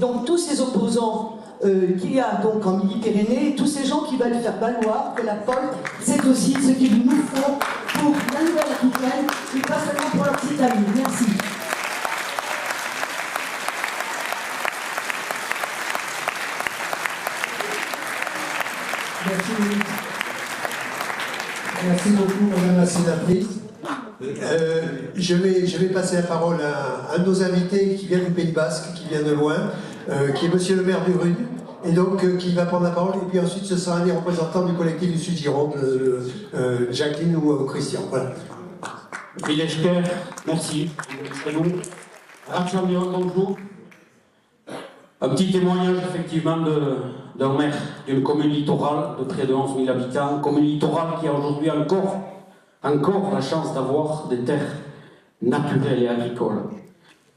donc, tous ces opposants qu'il y a donc en Midi-Pyrénées, tous ces gens qui veulent faire valoir que la POLT, c'est aussi ce qu'il nous faut pour la Nouvelle-Aquitaine et pas seulement pour l'Occitanie. Merci. Merci. Merci beaucoup, Madame la sénatrice. Je vais passer la parole à un de nos invités qui vient du Pays Basque, qui vient de loin, qui est Monsieur le maire du Rugne, et donc qui va prendre la parole, et puis ensuite ce sera un des représentants du collectif du Sud-Gironde, Jacqueline ou Christian. Voilà. Villechker, merci. Bonjour. Un petit témoignage effectivement d'un maire d'une commune littorale de près de 11 000 habitants, commune littorale qui a aujourd'hui encore la chance d'avoir des terres naturelles et agricoles.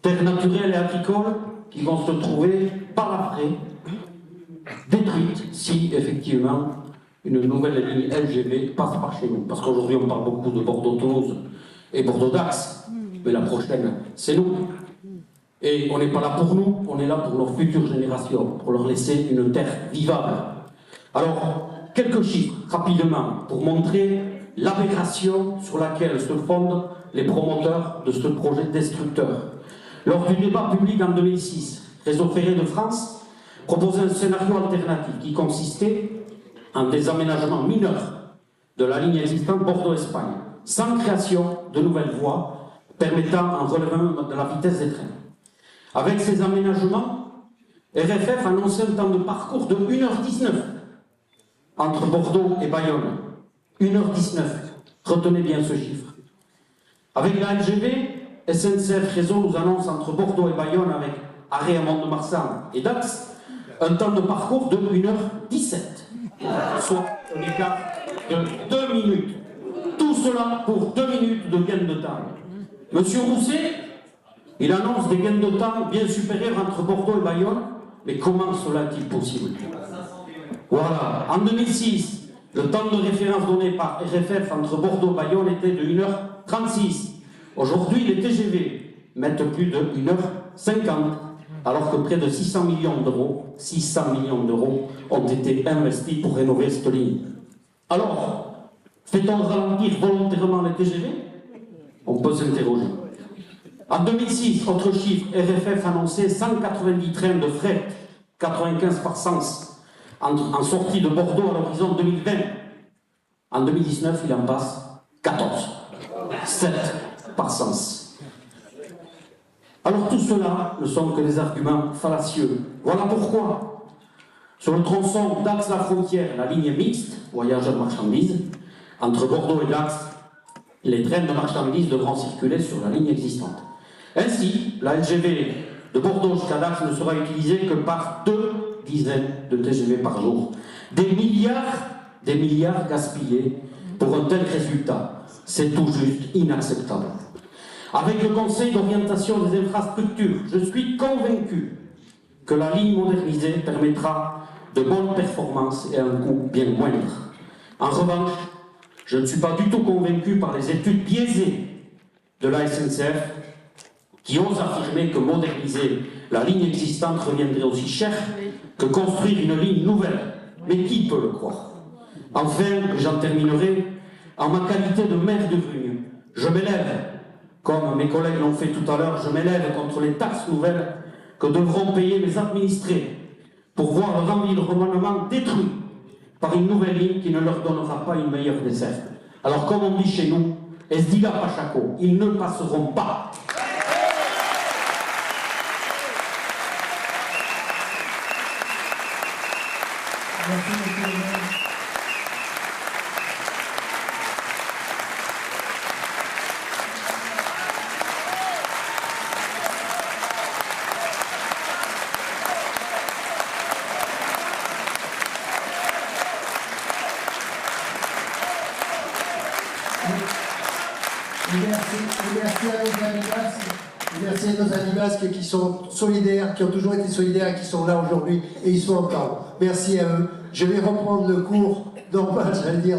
Terres naturelles et agricoles qui vont se trouver par après détruites si effectivement une nouvelle ligne LGV passe par chez nous. Parce qu'aujourd'hui on parle beaucoup de Bordeaux-Toulouse et Bordeaux-Dax, mais la prochaine c'est nous. Et on n'est pas là pour nous, on est là pour nos futures générations, pour leur laisser une terre vivable. Alors, quelques chiffres, rapidement, pour montrer l'aberration sur laquelle se fondent les promoteurs de ce projet destructeur. Lors du débat public en 2006, Réseau Ferré de France proposait un scénario alternatif qui consistait en des aménagements mineurs de la ligne existante Bordeaux-Espagne, sans création de nouvelles voies permettant un relèvement de la vitesse des trains. Avec ces aménagements, RFF annonçait un temps de parcours de 1h19 entre Bordeaux et Bayonne. 1h19. Retenez bien ce chiffre. Avec la LGV, SNCF Réseau nous annonce entre Bordeaux et Bayonne, avec arrêt à Mont-de-Marsan et Dax, un temps de parcours de 1h17. Soit un écart de 2 minutes. Tout cela pour 2 minutes de gain de temps. Monsieur Rousset, il annonce des gains de temps bien supérieurs entre Bordeaux et Bayonne, mais comment cela est-il possible? Voilà, en 2006, le temps de référence donné par RFF entre Bordeaux et Bayonne était de 1h36. Aujourd'hui, les TGV mettent plus de 1h50, alors que près de 600 millions d'euros ont été investis pour rénover cette ligne. Alors, fait-on ralentir volontairement les TGV? On peut s'interroger. En 2006, autre chiffre, RFF annonçait 190 trains de fret, 95 par sens, en sortie de Bordeaux à l'horizon 2020. En 2019, il en passe 14. 7 par sens. Alors tout cela ne sont que des arguments fallacieux. Voilà pourquoi, sur le tronçon Dax-la-Frontière, la ligne mixte, voyageurs marchandises, entre Bordeaux et Dax, les trains de marchandises devront circuler sur la ligne existante. Ainsi, la LGV de Bordeaux jusqu'à Dax ne sera utilisée que par 2 dizaines de TGV par jour. Des milliards gaspillés pour un tel résultat. C'est tout juste inacceptable. Avec le Conseil d'orientation des infrastructures, je suis convaincu que la ligne modernisée permettra de bonnes performances et un coût bien moindre. En revanche, je ne suis pas du tout convaincu par les études biaisées de la SNCF qui osent affirmer que moderniser la ligne existante reviendrait aussi cher que construire une ligne nouvelle. Mais qui peut le croire? Enfin, j'en terminerai, en ma qualité de maire de Rugne, je m'élève, comme mes collègues l'ont fait tout à l'heure, je m'élève contre les taxes nouvelles que devront payer les administrés pour voir leur environnement détruit par une nouvelle ligne qui ne leur donnera pas une meilleure desserte. Alors, comme on dit chez nous, Esdiga Pachaco, ils ne passeront pas. Merci, monsieur le maire. Merci à nos invités. Merci à nos amis basques qui sont solidaires, qui ont toujours été solidaires et qui sont là aujourd'hui, et ils sont encore. Merci à eux. Je vais reprendre le cours normal, j'allais dire,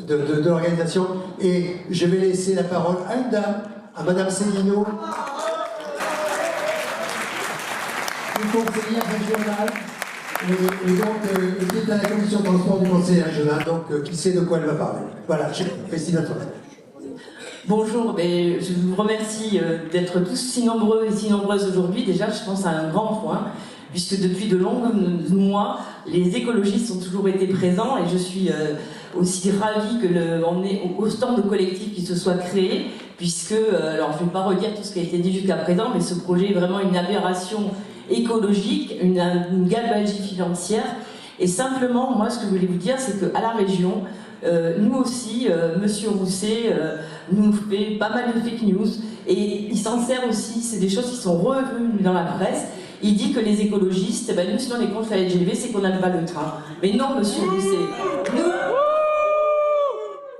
de l'organisation, et je vais laisser la parole à une dame, à Madame Céline, une conseillère régionale, et donc qui est à la commission de transport du conseil régional, donc qui sait de quoi elle va parler. Voilà, Christine Antoine. Bonjour, je vous remercie d'être tous si nombreux et si nombreuses aujourd'hui. Déjà, je pense à un grand point, puisque depuis de longs mois, les écologistes ont toujours été présents et je suis aussi ravie qu'on ait autant de collectifs qui se soient créés, puisque, alors je ne vais pas redire tout ce qui a été dit jusqu'à présent, mais ce projet est vraiment une aberration écologique, une gabegie financière. Et simplement, moi, ce que je voulais vous dire, c'est qu'à la région, nous aussi, Monsieur Rousset nous fait pas mal de fake news et il s'en sert aussi, c'est des choses qui sont revenues dans la presse. Il dit que les écologistes, nous si on est contre la LGV, c'est qu'on n'aime pas le train. Mais non, Monsieur Rousset,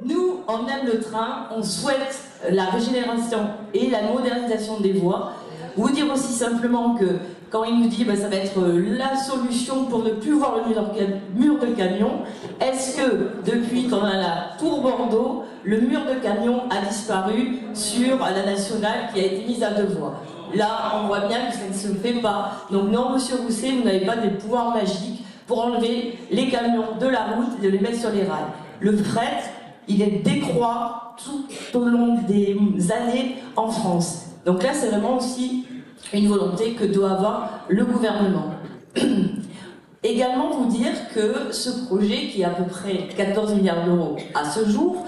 nous, on aime le train, on souhaite la régénération et la modernisation des voies. Vous dire aussi simplement que quand il nous dit ça va être la solution pour ne plus voir le mur de camion, est-ce que depuis qu'on a la tour Bordeaux, le mur de camion a disparu sur la nationale qui a été mise à 2 voies? Là, on voit bien que ça ne se fait pas. Donc non, Monsieur Rousset, vous n'avez pas des pouvoirs magiques pour enlever les camions de la route et de les mettre sur les rails. Le fret, il est décroît tout au long des années en France. Donc là, c'est vraiment aussi une volonté que doit avoir le gouvernement. Également vous dire que ce projet, qui est à peu près 14 milliards d'euros à ce jour,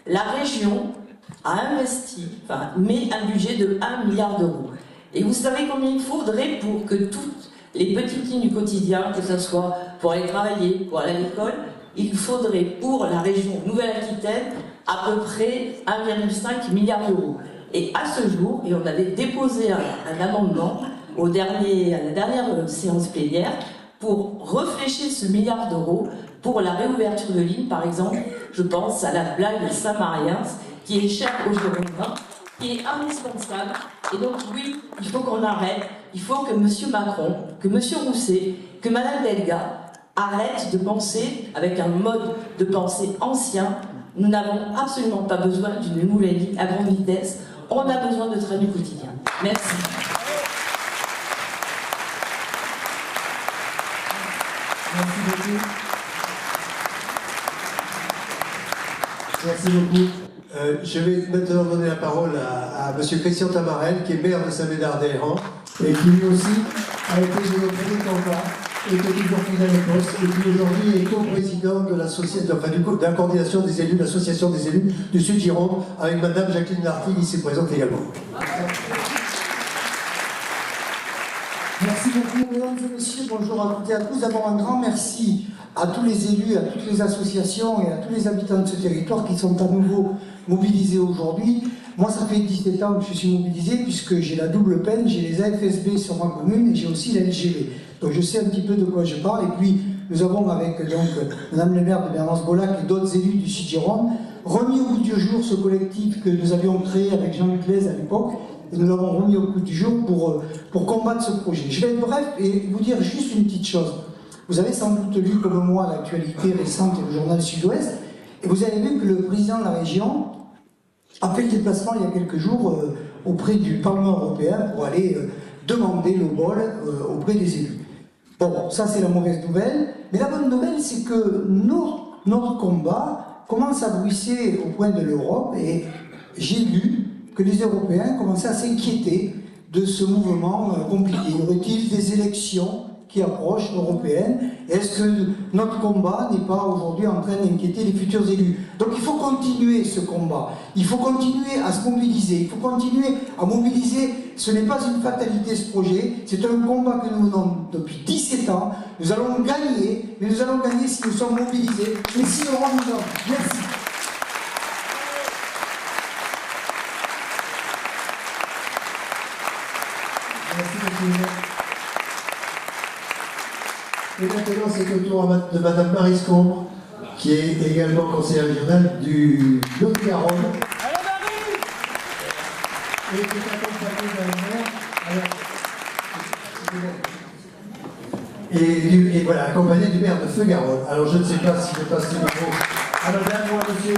la région a investi, met un budget de 1 milliard d'euros. Et vous savez combien il faudrait pour que toutes les petites lignes du quotidien, que ce soit pour aller travailler, pour aller à l'école, il faudrait pour la région Nouvelle-Aquitaine à peu près 1,5 milliard d'euros. Et à ce jour, et on avait déposé un amendement à la dernière séance plénière pour réfléchir ce milliard d'euros pour la réouverture de lignes, par exemple, je pense à la blague de Saint-Mariens, qui est chère aux Girondins, qui est indispensable. Et donc oui, il faut qu'on arrête, il faut que M. Macron, que M. Rousset, que Mme Delga arrêtent de penser avec un mode de pensée ancien. Nous n'avons absolument pas besoin d'une nouvelle ligne à grande vitesse. On a besoin de train du quotidien. Merci. Merci beaucoup. Merci beaucoup. Je vais maintenant donner la parole à M. Christian Tamarel, qui est maire de Saint-Médard-des-Rangs, et qui lui aussi a été de nos premiers candidats, et qui est toujours fidèle au poste, et qui aujourd'hui est co-président de de la coordination des élus, de l'association des élus du Sud-Gironde, avec Mme Jacqueline Larty, qui s'y présente également. Merci beaucoup, mesdames et messieurs. Bonjour à toutes et à tous. D'abord, un grand merci à tous les élus, à toutes les associations et à tous les habitants de ce territoire qui sont à nouveau mobilisés aujourd'hui. Moi, ça fait 17 ans que je suis mobilisé, puisque j'ai la double peine, j'ai les AFSB sur ma commune et j'ai aussi la LGV. Donc je sais un petit peu de quoi je parle. Et puis, nous avons avec Madame le maire de Bernance-Bolac et d'autres élus du Sud-Gironde remis au bout du jour ce collectif que nous avions créé avec Jean-Luc Lez à l'époque. Et nous l'avons remis au bout du jour pour combattre ce projet. Je vais être bref et vous dire juste une petite chose. Vous avez sans doute lu comme moi l'actualité récente et le journal Sud-Ouest, et vous avez vu que le président de la région a fait le déplacement il y a quelques jours auprès du Parlement européen pour aller demander le bol auprès des élus. Bon, ça c'est la mauvaise nouvelle, mais la bonne nouvelle c'est que notre combat commence à bruisser au coin de l'Europe, et j'ai lu que les Européens commençaient à s'inquiéter de ce mouvement compliqué. Y aurait-il des élections qui approchent européennes? Est-ce que notre combat n'est pas aujourd'hui en train d'inquiéter les futurs élus? Donc il faut continuer ce combat, il faut continuer à se mobiliser, il faut continuer à mobiliser. Ce n'est pas une fatalité ce projet, c'est un combat que nous menons depuis 17 ans. Nous allons gagner, mais nous allons gagner si nous sommes mobilisés et si l'Europe nous aide. Merci. Merci beaucoup. Et maintenant, c'est au tour de Mme Marie Scombre, qui est également conseillère régionale du Lot-et-Garonne. et est accompagné d'un maire. Et voilà, accompagné du maire de Feu-Garonne. Alors je ne sais pas si je passe le micro à madame ou à monsieur.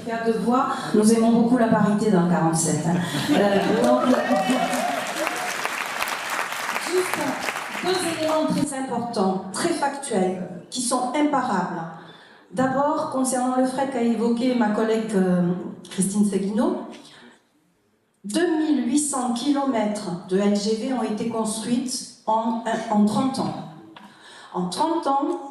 Faire de voix, nous aimons beaucoup la parité dans le 47. Juste deux éléments très importants, très factuels, qui sont imparables. D'abord, concernant le fret qu'a évoqué ma collègue Christine Seguino, 2800 km de LGV ont été construites en 30 ans. En 30 ans,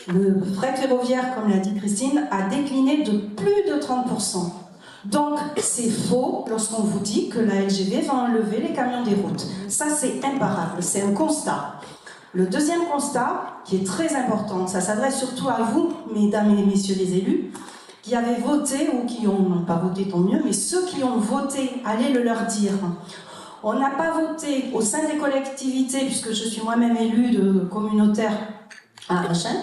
le fret ferroviaire, comme l'a dit Christine, a décliné de plus de 30%. Donc, c'est faux lorsqu'on vous dit que la LGV va enlever les camions des routes. Ça, c'est imparable, c'est un constat. Le deuxième constat, qui est très important, ça s'adresse surtout à vous, mesdames et messieurs les élus, qui avaient voté, ou qui n'ont pas voté, tant mieux, mais ceux qui ont voté, allez le leur dire. On n'a pas voté au sein des collectivités, puisque je suis moi-même élue de communautaire à Agen,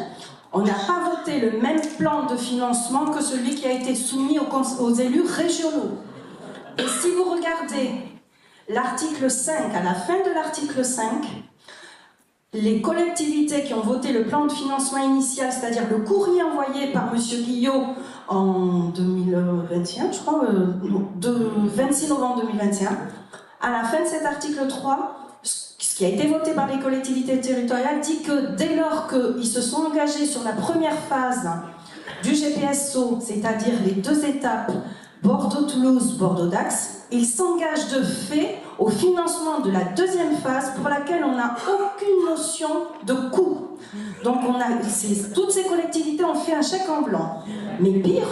on n'a pas voté le même plan de financement que celui qui a été soumis aux élus régionaux. Et si vous regardez l'article 5, à la fin de l'article 5, les collectivités qui ont voté le plan de financement initial, c'est-à-dire le courrier envoyé par M. Guillot en 2021, je crois, de 26 novembre 2021, à la fin de cet article 3, ce qui a été voté par les collectivités territoriales dit que dès lors qu'ils se sont engagés sur la première phase du GPSO, c'est-à-dire les deux étapes Bordeaux-Toulouse, Bordeaux-Dax, ils s'engagent de fait au financement de la deuxième phase pour laquelle on n'a aucune notion de coût. Donc toutes ces collectivités ont fait un chèque en blanc. Mais pire,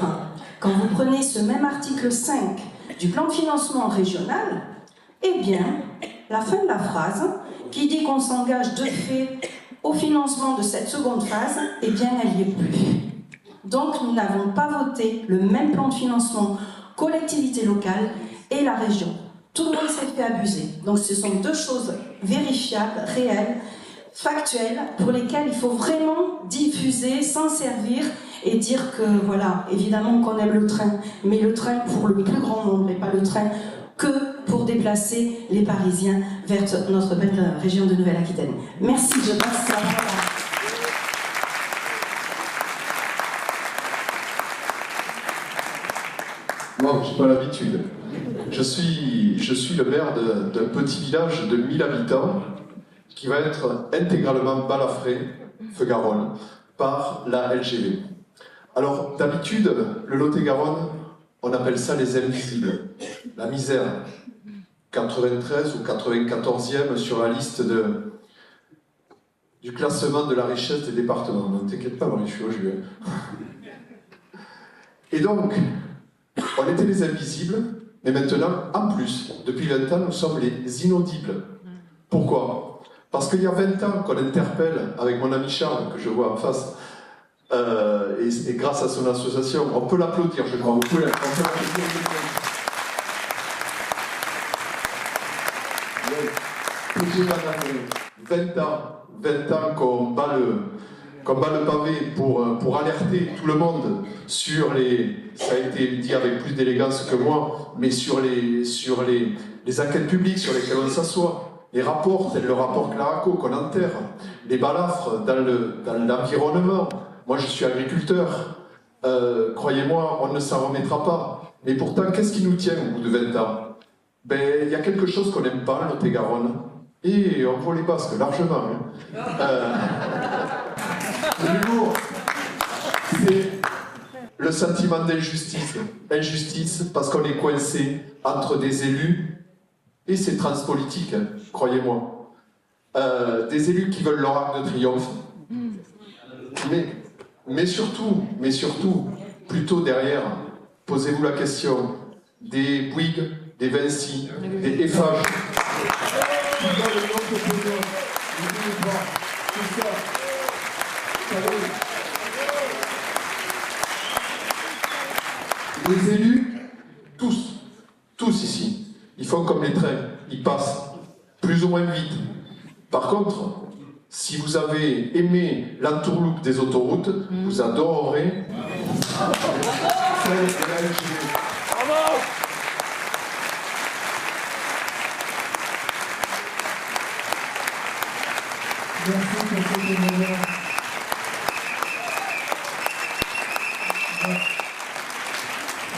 quand vous prenez ce même article 5 du plan de financement régional, eh bien, la fin de la phrase, qui dit qu'on s'engage de fait au financement de cette seconde phase, eh bien, elle n'y est plus. Donc, nous n'avons pas voté le même plan de financement collectivité locale et la région. Tout le monde s'est fait abuser. Donc, ce sont deux choses vérifiables, réelles, factuelles, pour lesquelles il faut vraiment diffuser, s'en servir et dire que, voilà, évidemment qu'on aime le train, mais le train pour le plus grand nombre et pas le train que pour déplacer les Parisiens vers notre belle région de Nouvelle-Aquitaine. Merci, je passe la parole. Moi, j'ai pas l'habitude. Je suis le maire d'un petit village de 1000 habitants qui va être intégralement balafré, Feu-Garonne, par la LGV. Alors, d'habitude, le Lot-et-Garonne, on appelle ça les invisibles, la misère. 93 ou 94e sur la liste du classement de la richesse des départements. Ne t'inquiète pas, Marie, je suis au jus. Et donc, on était les invisibles, mais maintenant, en plus, depuis 20 ans, nous sommes les inaudibles. Pourquoi? Parce qu'il y a 20 ans qu'on interpelle, avec mon ami Charles, que je vois en face, et grâce à son association, on peut l'applaudir, je crois. Vous pouvez l'applaudir. 20 ans qu'on bat le pavé pour alerter tout le monde sur ça a été dit avec plus d'élégance que moi, mais sur les enquêtes publiques sur lesquelles on s'assoit, les rapports, tel le rapport Claraco qu'on enterre, les balafres dans l'environnement. Moi je suis agriculteur, croyez-moi, on ne s'en remettra pas. Mais pourtant, qu'est-ce qui nous tient au bout de 20 ans? Ben, il y a quelque chose qu'on n'aime pas, le Lot-et-Garonne. Et on voit les Basques largement. C'est le sentiment d'injustice. Injustice parce qu'on est coincé entre des élus, et c'est transpolitique, croyez-moi. Des élus qui veulent leur arc de triomphe. Mais surtout, plutôt derrière, posez-vous la question des Bouygues, des Vinci, des FH. Les élus, tous ici, ils font comme les trains, ils passent plus ou moins vite. Par contre, si vous avez aimé l'entourloupe des autoroutes, vous adorerez. Merci pour ce témoignage.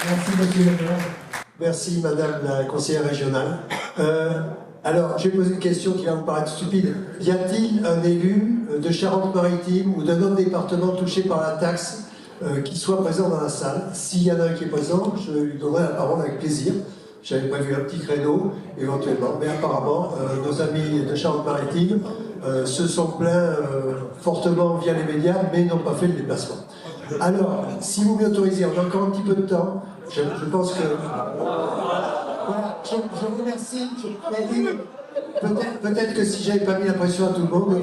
Merci, monsieur le maire. Merci, madame la conseillère régionale. Alors, je vais poser une question qui va vous paraître stupide. Y a-t-il un élu de Charente-Maritime ou d'un autre département touché par la taxe qui soit présent dans la salle? S'il y en a un qui est présent, je lui donnerai la parole avec plaisir. J'avais prévu un petit créneau, éventuellement, mais apparemment, nos amis de Charente-Maritime se sont plaints fortement via les médias, mais n'ont pas fait le déplacement. Alors, si vous m'autorisez, on a encore un petit peu de temps. Je pense que... Voilà, je vous remercie. Peut-être que si j'avais pas mis la pression à tout le monde...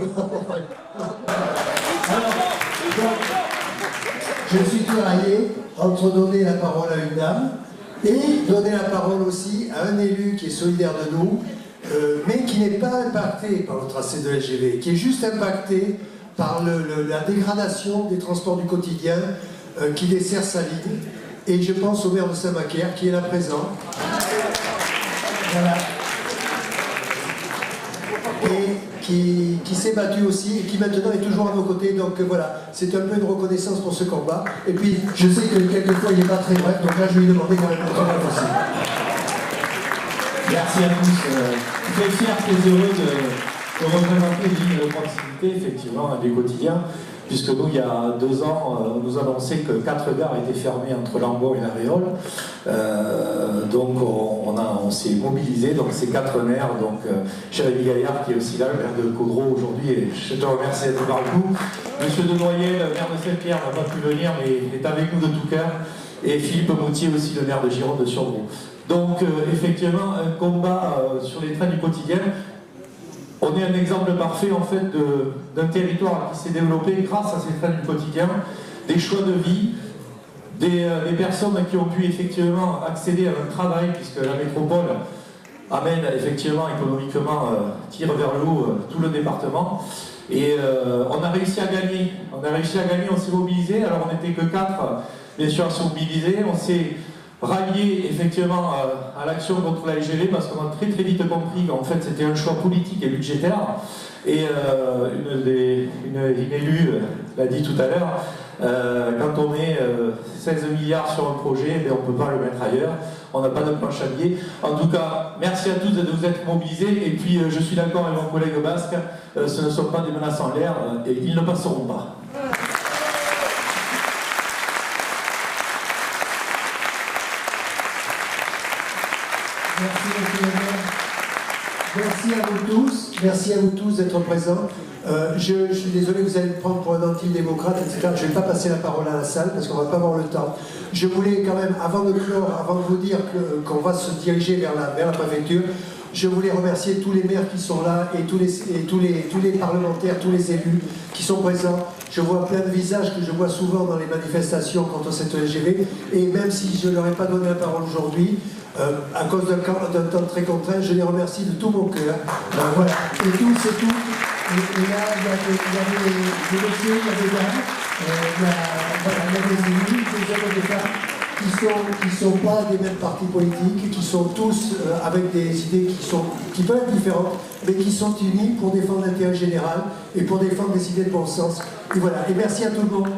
Alors, je suis tiraillé entre donner la parole à une dame et donner la parole aussi à un élu qui est solidaire de nous, mais qui n'est pas impacté par le tracé de LGV, qui est juste impacté par la dégradation des transports du quotidien qui dessert sa ligne. Et je pense au maire de Saint-Macaire qui est là présent. Voilà. Et qui s'est battu aussi et qui maintenant est toujours à nos côtés. Donc voilà, c'est un peu une reconnaissance pour ce combat. Et puis je sais que quelquefois il n'est pas très bref, donc là je vais lui demander quand même le temps possible. Merci à tous. Très fier, très heureux de représenter une ligne de proximité, effectivement, des quotidiens, puisque nous, il y a 2 ans, on nous annonçait que 4 gares étaient fermées entre Langon et La Réole. Donc on s'est mobilisé, donc ces 4 maires, donc Jérémy Gaillard qui est aussi là, le maire de Caudreau aujourd'hui, et je te remercie d'être par le coup. Monsieur Denoyer, le maire de Saint-Pierre, n'a pas pu venir, mais est avec nous de tout cœur. Et Philippe Moutier aussi, le maire de Gironde de Surgros. Donc effectivement, un combat sur les trains du quotidien. On est un exemple parfait en fait d'un territoire qui s'est développé grâce à ces trains du quotidien, des choix de vie, des personnes qui ont pu effectivement accéder à un travail, puisque la métropole amène effectivement économiquement, tire vers le haut tout le département. Et on a réussi à gagner, on s'est mobilisé, alors on n'était que 4 bien sûr à se mobiliser, on s'est rallié effectivement à l'action contre la LGV parce qu'on a très vite compris qu'en fait c'était un choix politique et budgétaire. Et une élue l'a dit tout à l'heure, quand on met 16 milliards sur un projet, on ne peut pas le mettre ailleurs, on n'a pas de planche à billets. En tout cas, merci à tous de vous être mobilisés, et puis je suis d'accord avec mon collègue basque, ce ne sont pas des menaces en l'air, et ils ne passeront pas. Merci, monsieur le maire. Merci à vous tous d'être présents. Je suis désolé, vous allez me prendre pour un antidémocrate, etc. Je ne vais pas passer la parole à la salle parce qu'on ne va pas avoir le temps. Je voulais quand même, avant de clore, avant de vous dire qu'on va se diriger vers la préfecture, je voulais remercier tous les maires qui sont là et tous les parlementaires, tous les élus qui sont présents. Je vois plein de visages que je vois souvent dans les manifestations contre cette LGV, et même si je ne leur ai pas donné la parole aujourd'hui, à cause d'un temps très contraint, je les remercie de tout mon cœur. Voilà, et tout, c'est tout. Et là, il y a des messieurs, il y a des dames, il y a des élus, des hommes et des femmes qui ne sont pas des mêmes partis politiques, qui sont tous avec des idées qui peuvent être différentes, mais qui sont unis pour défendre l'intérêt général et pour défendre des idées de bon sens. Et voilà, et merci à tout le monde.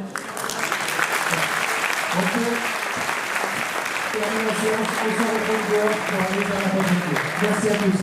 Merci à tous.